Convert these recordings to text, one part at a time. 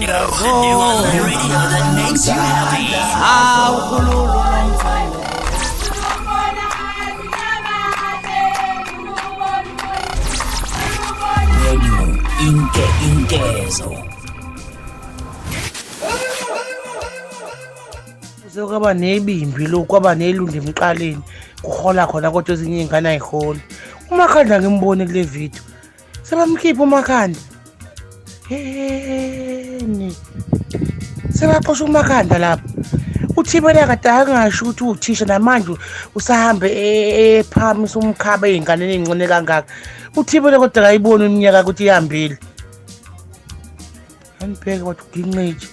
radio that makes you happy. Inkezo. Sokwaba nebimbi lo kwaba nelunde emqaleni kuhola khona kodwa ezinye ingane ayiholi. uMakhanda ngimbone kule video. Sebamkhipha uMakhanda. Ni. Sebaxosha uMakhanda lapha. uThibela kade angasho ukuthi uthisha namanje usahambe ephamisa umkhaba ezingane ezincane kangaka. uThibela kodwa akayibona iminyaka ukuthi ihambile. Anibheke wathi uginqeje.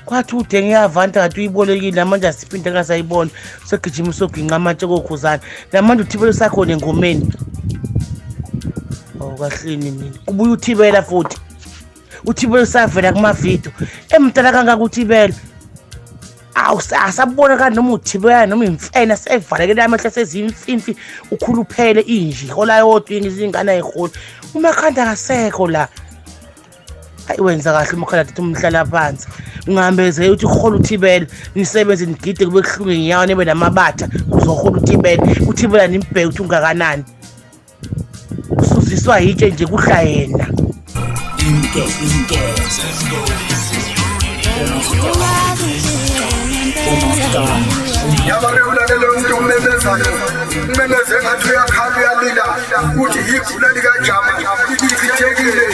Kwathi ude ngiyavanta ngathi uyibolekile namanje asiphinde ngasayibona segijima usoginqa amatshe kokhuzana namanje uThibela sakhona engomeni. Kahleni mina kubuya uThibela futhi uThibela savela kuma video emdala kangaka uThibela asabona kanti noma uThibela noma imfene sevalekela amehlo sezimfimfi ukhuluphele inji hola yodwa izingane ayiholi uMakhanda akasekho la. Hayi wenza kahle uMakhanda thatha umhlala phansi ungihambeze uthi uhola uThibela nisebenze nigide kube kuhlunge ngiyawo nebe namabatha uzohola uThibela nimbheke ukuthi ungakanani. Usuziswa yitshe nje kuhla yena. Yabare ulalele umuntu umemezayo umemeze ngathi uyakhala uyalila ukuthi ikhula likajama lichithekile